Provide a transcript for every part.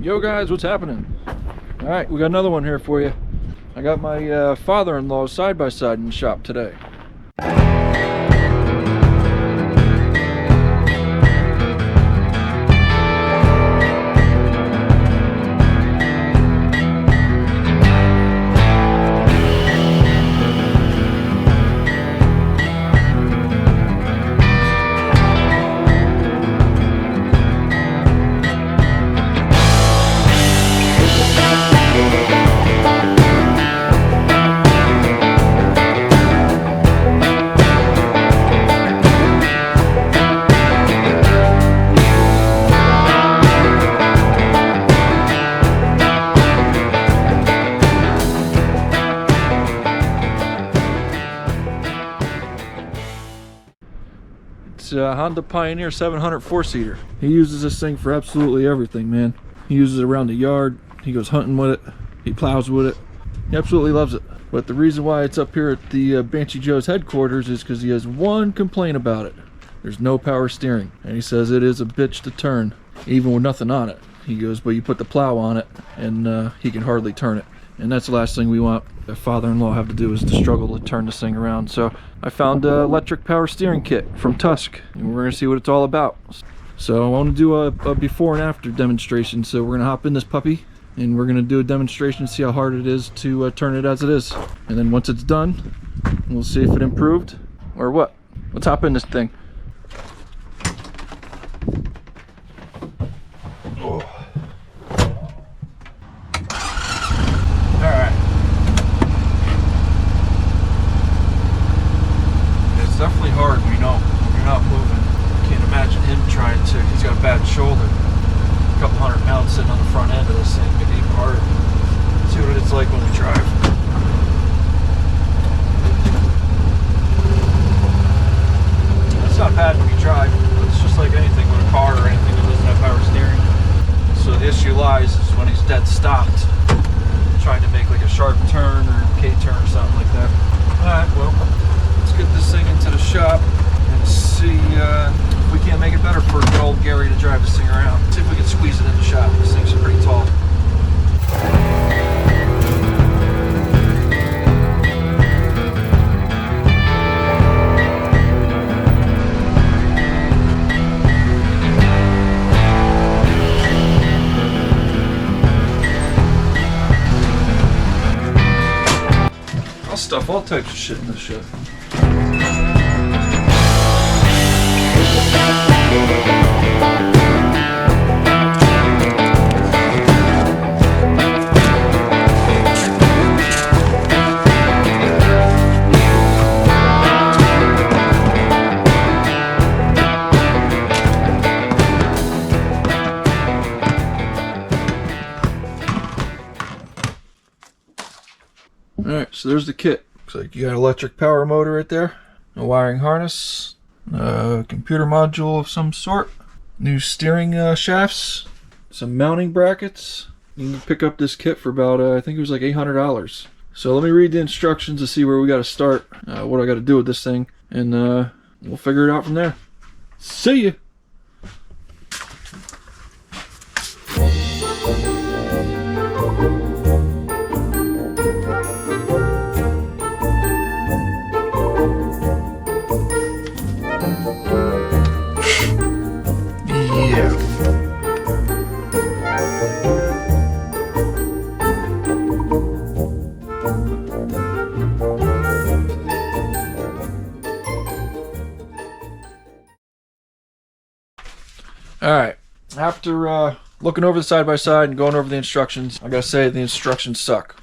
Yo guys, what's happening? Alright, we got another one here for you. I got my father-in-law's side-by-side in the shop today. It's a Honda Pioneer 700 4-seater. He uses this thing for absolutely everything, man. He uses it around the yard. He goes hunting with it. He plows with it. He absolutely loves it. But the reason why it's up here at the Banshee Joe's headquarters is because he has one complaint about it. There's no power steering. And he says it is a bitch to turn, even with nothing on it. He goes, but you put the plow on it, and he can hardly turn it. And that's the last thing we want a father-in-law have to do, is to struggle to turn this thing around. So I found an electric power steering kit from Tusk, and we're going to see what it's all about. So I want to do a before and after demonstration. So we're going to hop in this puppy, and we're going to do a demonstration to see how hard it is to turn it as it is. And then once it's done, we'll see if it improved or what. Let's hop in this thing. Oh. Alright. It's definitely hard when you're not moving. Can't imagine him trying to. He's got a bad shoulder. A couple 100 pounds sitting on the front end of this thing. Make it even harder. See what it's like when we drive. It's not bad when you drive. It's just like anything with a car or anything that doesn't have power steering. So the issue lies is when he's dead stopped, trying to make like a sharp turn or a K-turn or something like that. Alright, well, let's get this thing into the shop and see if we can't make it better for good old Gary to drive this thing around. See if we can squeeze it in the shop. This thing's pretty tall. I'll stuff all types of shit in this shit. Alright, so there's the kit. Looks like you got an electric power motor right there, a wiring harness, a computer module of some sort, new steering shafts, some mounting brackets. You can pick up this kit for about, I think it was like $800. So let me read the instructions to see where we got to start, what I got to do with this thing, and we'll figure it out from there. See ya! Alright, after looking over the side-by-side and going over the instructions, I gotta say the instructions suck.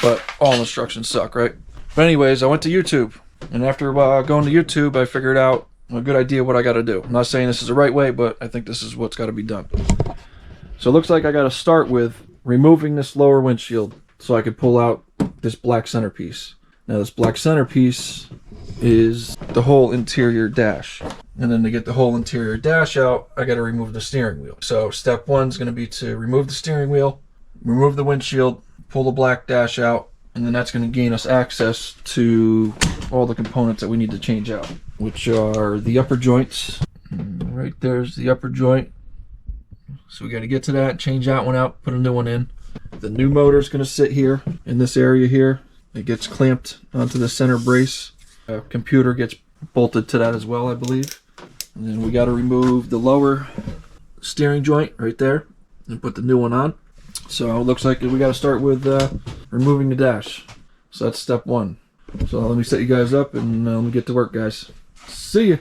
But all instructions suck, right? But anyways, I went to YouTube, and after going to YouTube, I figured out a good idea what I gotta do. I'm not saying this is the right way, but I think this is what's gotta be done. So it looks like I gotta start with removing this lower windshield so I could pull out this black centerpiece. Now this black centerpiece is the whole interior dash. And then to get the whole interior dash out, I got to remove the steering wheel. So step one is going to be to remove the steering wheel, remove the windshield, pull the black dash out, and then that's going to gain us access to all the components that we need to change out, which are the upper joints. Right there's the upper joint. So we got to get to that, change that one out, put a new one in. The new motor is going to sit here in this area here. It gets clamped onto the center brace. A computer gets bolted to that as well, I believe. And then we got to remove the lower steering joint right there and put the new one on. So it looks like we got to start with removing the dash. So that's step one. So let me set you guys up and let me get to work, guys. See ya.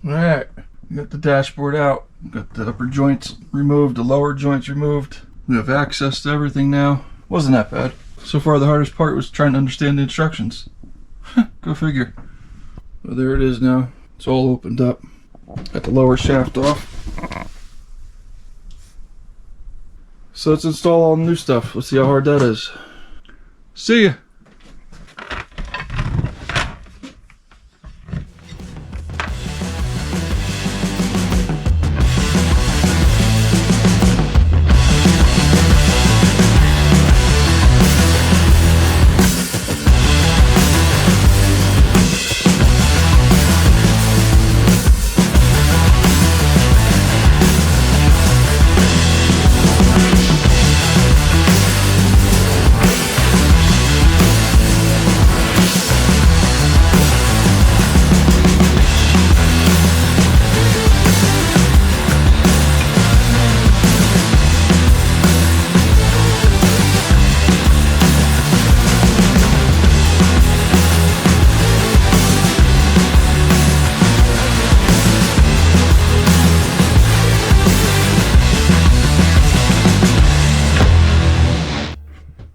Alright, got the dashboard out, got the upper joints removed, the lower joints removed. We have access to everything now. Wasn't that bad. So far the hardest part was trying to understand the instructions. Go figure. Well, there it is now. It's all opened up. Got the lower shaft off. So let's install all the new stuff. Let's see how hard that is. See ya!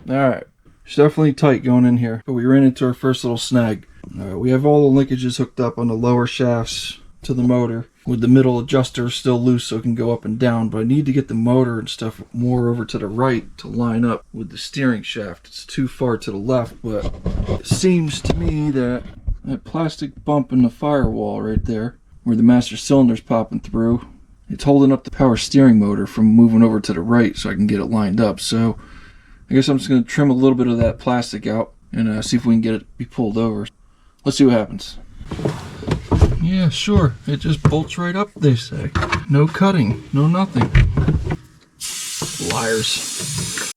Alright, it's definitely tight going in here, but we ran into our first little snag. We have all the linkages hooked up on the lower shafts to the motor, with the middle adjuster still loose so it can go up and down, but I need to get the motor and stuff more over to the right to line up with the steering shaft. It's too far to the left, but it seems to me that that plastic bump in the firewall right there, where the master cylinder's popping through, it's holding up the power steering motor from moving over to the right so I can get it lined up. So I guess I'm just going to trim a little bit of that plastic out and see if we can get it to be pulled over. Let's see what happens. Yeah, sure. It just bolts right up, they say. No cutting, no nothing. Liars.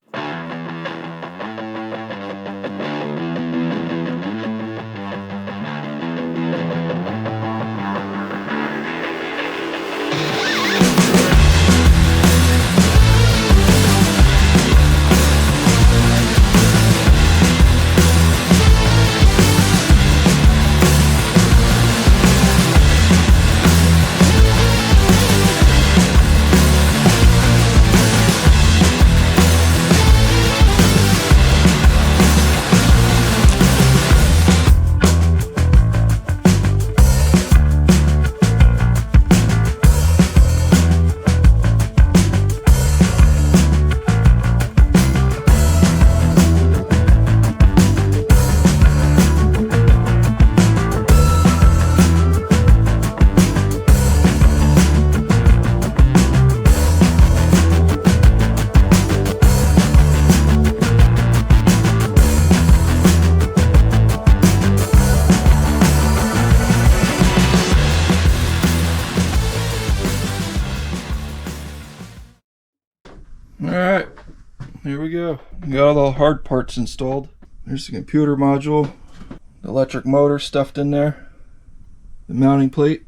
Alright, here we go. We got all the hard parts installed. There's the computer module, the electric motor stuffed in there, the mounting plate,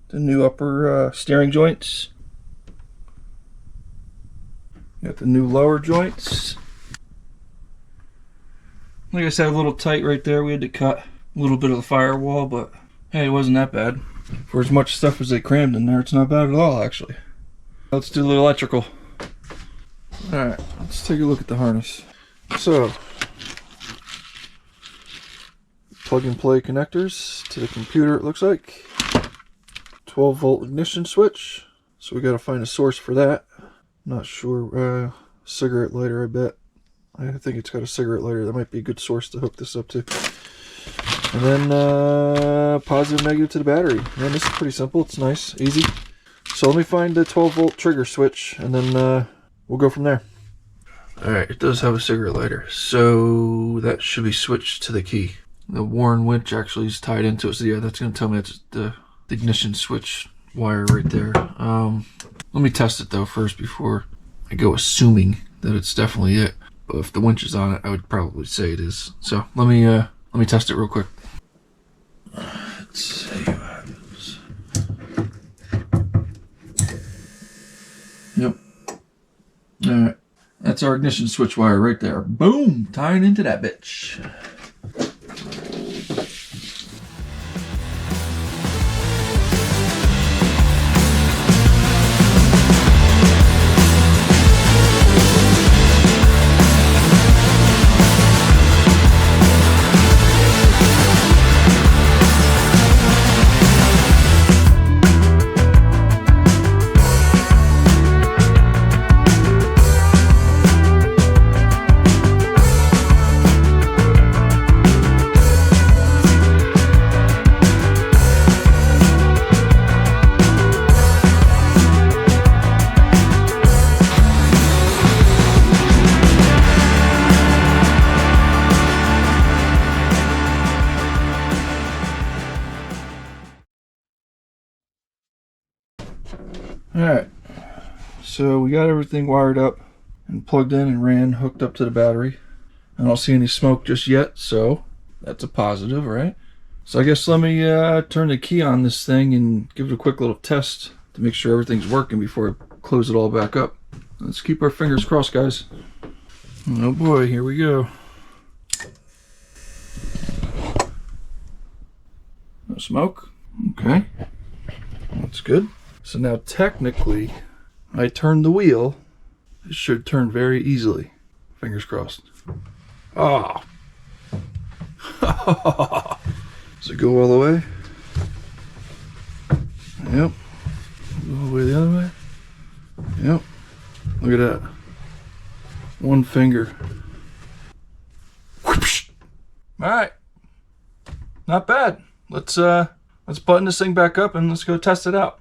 the new upper steering joints, Got the new lower joints. Like I said, a little tight right there. We had to cut a little bit of the firewall, but hey, it wasn't that bad. For as much stuff as they crammed in there, it's not bad at all, actually. Let's do the electrical. Alright, let's take a look at the harness. So, plug and play connectors to the computer, it looks like. 12 volt ignition switch. So we gotta find a source for that. Not sure. Cigarette lighter, I bet. I think it's got a cigarette lighter. That might be a good source to hook this up to. And then positive, negative to the battery. Man, this is pretty simple. It's nice, easy. So let me find the 12 volt trigger switch, and then we'll go from there. Alright, it does have a cigarette lighter, so that should be switched to the key. The Warren winch actually is tied into it, so yeah, that's going to tell me it's the ignition switch wire right there. Let me test it though first before I go assuming that it's definitely it. But if the winch is on it, I would probably say it is. So let me test it real quick. Let's see what happens. Yep. Alright. That's our ignition switch wire right there. Boom! Tying into that bitch. Alright, so we got everything wired up and plugged in and ran, hooked up to the battery. I don't see any smoke just yet, so that's a positive, right? So I guess let me turn the key on this thing and give it a quick little test to make sure everything's working before I close it all back up. Let's keep our fingers crossed, guys. Oh boy, here we go. No smoke. Okay, that's good. So now technically, I turn the wheel. It should turn very easily. Fingers crossed. Ah. Oh. Does it go all the way? Yep. Go all the way the other way? Yep. Look at that. One finger. Whoopsh. All right. Not bad. Let's button this thing back up and let's go test it out.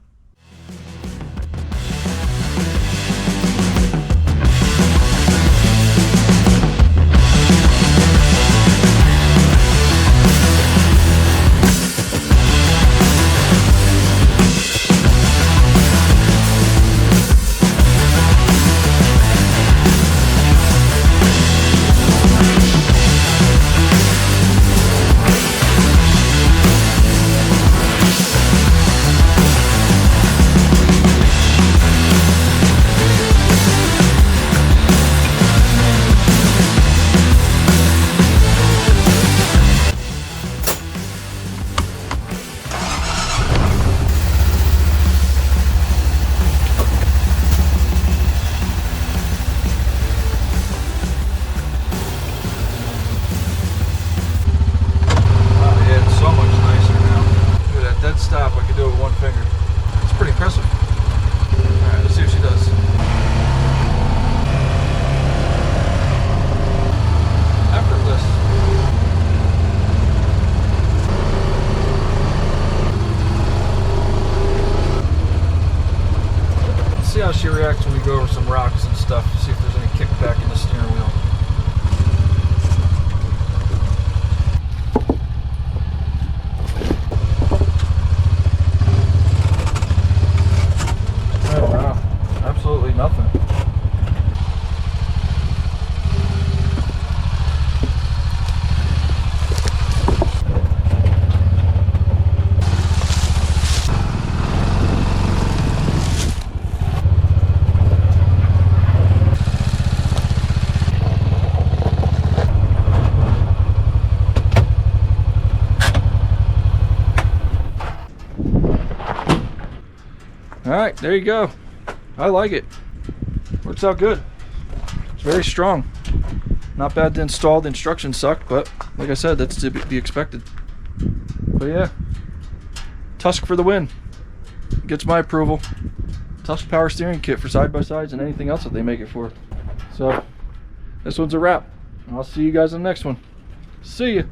Alright, there you go. I like it. Works out good. It's very strong. Not bad to install. The instructions suck, but like I said, that's to be expected. But yeah, Tusk for the win. Gets my approval. Tusk power steering kit for side-by-sides and anything else that they make it for. So, this one's a wrap. I'll see you guys in the next one. See ya.